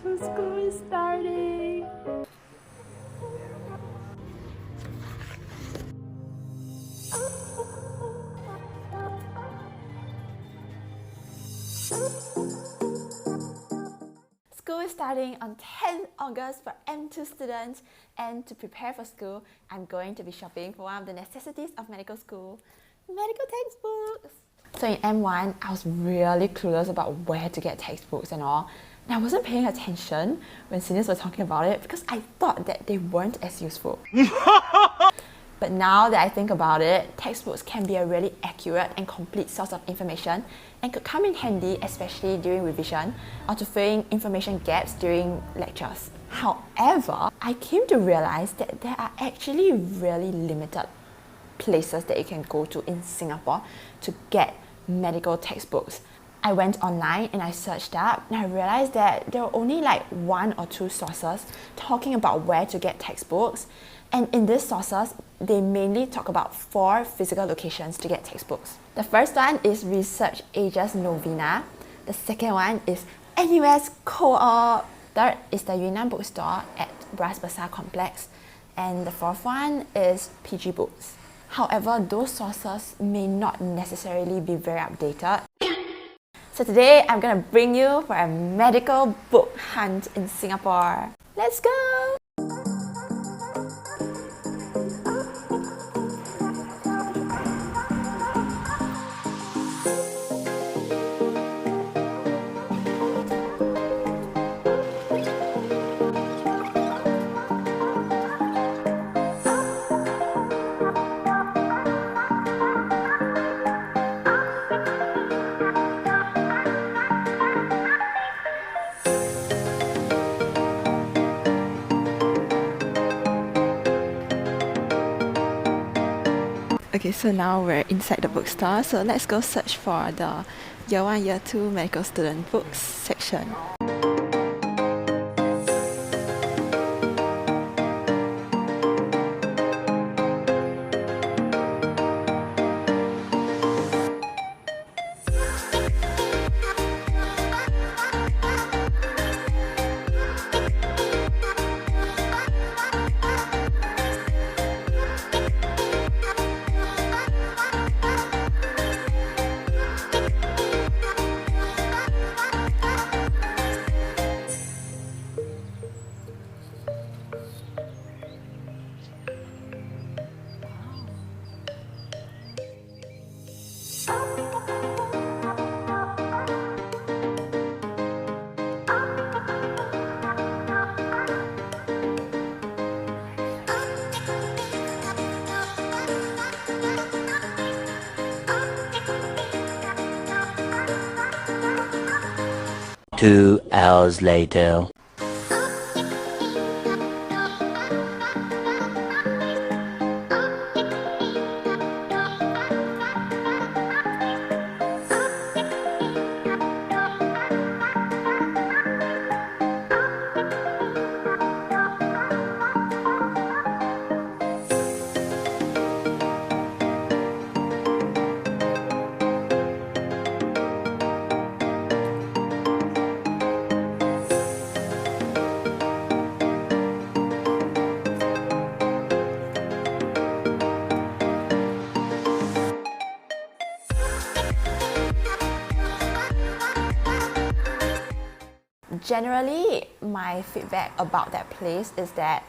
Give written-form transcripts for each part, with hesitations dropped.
So school is starting. School is starting on 10th August for M2 students, and to prepare for school, I'm going to be shopping for one of the necessities of medical school, medical textbooks. So in M1, I was really clueless about where to get textbooks and all. And I wasn't paying attention when seniors were talking about it because I thought that they weren't as useful. But now that I think about it, textbooks can be a really accurate and complete source of information and could come in handy, especially during revision or to fill in information gaps during lectures. However, I came to realize that there are actually really limited places that you can go to in Singapore to get medical textbooks. I went online and I searched up and I realized that there were only like 1 or 2 sources talking about where to get textbooks. And in these sources, they mainly talk about 4 physical locations to get textbooks. The first one is ResearchBooks Novena. The second one is NUS COOP. Third is the Bookstore at Basah complex. And the fourth one is PG Books. However, those sources may not necessarily be very updated. So today, I'm gonna bring you for a medical book hunt in Singapore. Let's go! Okay, so now we're inside the bookstore, so let's go search for the Year 1, Year 2 medical student books section. Two hours later. Generally, my feedback about that place is that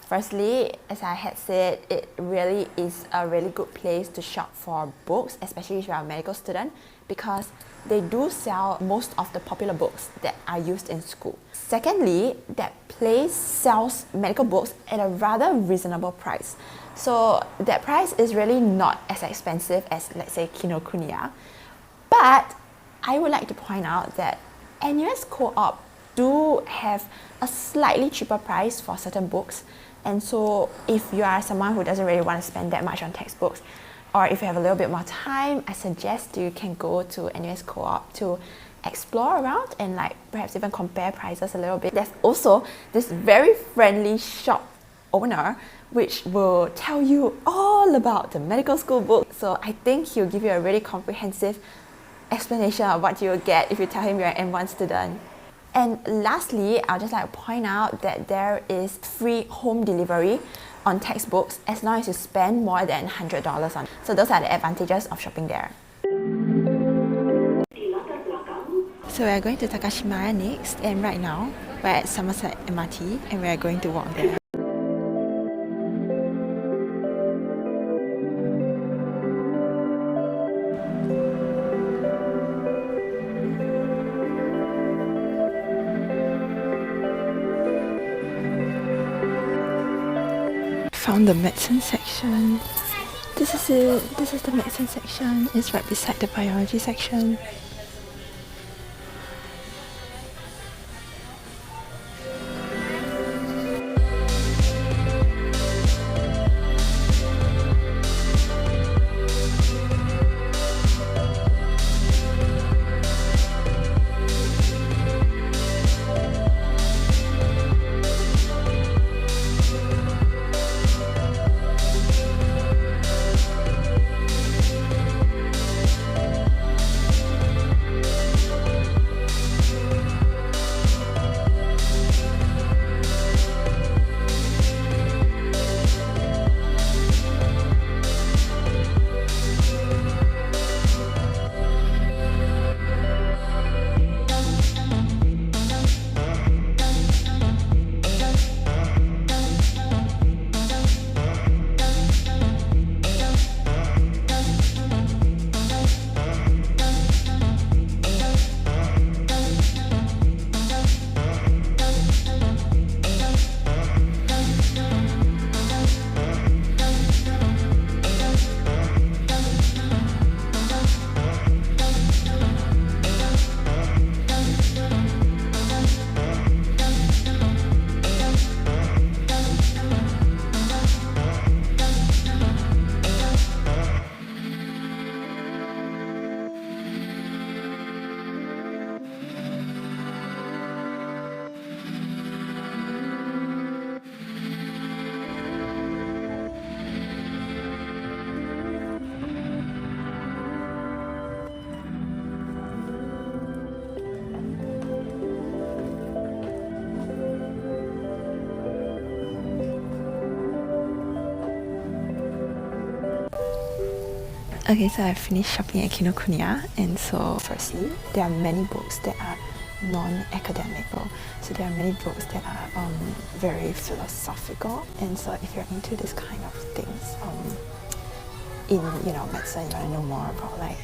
firstly, as I had said, it really is a really good place to shop for books, especially if you are a medical student, because they do sell most of the popular books that are used in school. Secondly, that place sells medical books at a rather reasonable price. So that price is really not as expensive as, let's say, Kinokuniya. But I would like to point out that NUS Co-op do have a slightly cheaper price for certain books, and so if you are someone who doesn't really want to spend that much on textbooks, or if you have a little bit more time, I suggest you can go to NUS Co-op to explore around and like perhaps even compare prices a little bit. There's also this very friendly shop owner which will tell you all about the medical school book. So I think he'll give you a really comprehensive explanation of what you'll get if you tell him you're an M1 student. And lastly, I'll just like to point out that there is free home delivery on textbooks as long as you spend more than $100 on it. So those are the advantages of shopping there. So we are going to Takashimaya next, and right now we're at Somerset MRT and we are going to walk there. Found the medicine section. This is it. This is the medicine section. It's right beside the biology section. Okay, so I finished shopping at Kinokuniya, and so firstly, there are many books that are non-academic. So there are many books that are very philosophical, and so if you're into this kind of things, in medicine, you want to know more about like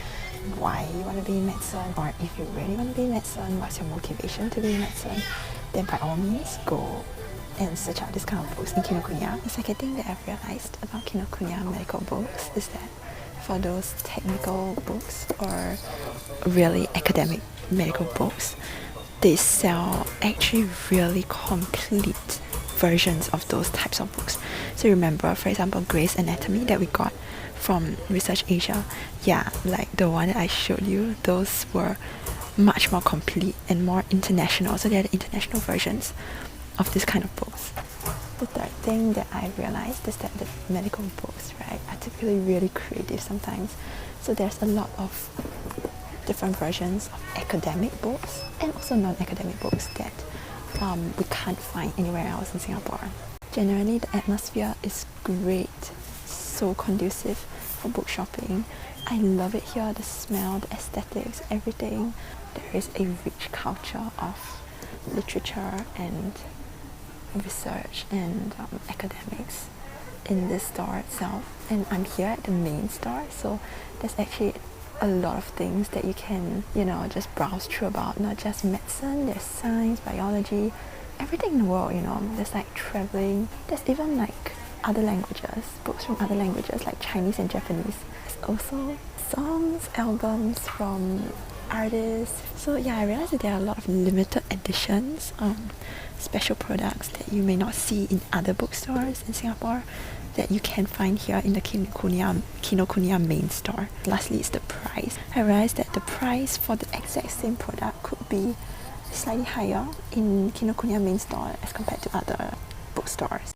why you want to be in medicine, or if you really want to be in medicine, what's your motivation to be in medicine, then by all means go and search out this kind of books in Kinokuniya. The second thing that I've realized about Kinokuniya medical books is that for those technical books or really academic medical books, they sell actually really complete versions of those types of books. So remember, for example, Grey's Anatomy that we got from Research Asia, yeah, like the one that I showed you, those were much more complete and more international. So they're the international versions of this kind of books. The third thing that I realized is that the medical books, right, are typically really creative sometimes. So there's a lot of different versions of academic books and also non-academic books that we can't find anywhere else in Singapore. Generally, the atmosphere is great, so conducive for book shopping. I love it here, the smell, the aesthetics, everything. There is a rich culture of literature and research and academics in this store itself, and I'm here at the main store, so there's actually a lot of things that you can just browse through about, not just medicine, there's science, biology, everything in the world. There's like traveling, there's even like other languages, books from other languages like Chinese and Japanese. There's also songs, albums from artists. So yeah, I realized that there are a lot of limited editions, special products that you may not see in other bookstores in Singapore that you can find here in the Kinokuniya main store. Lastly, is the price. I realized that the price for the exact same product could be slightly higher in Kinokuniya main store as compared to other bookstores.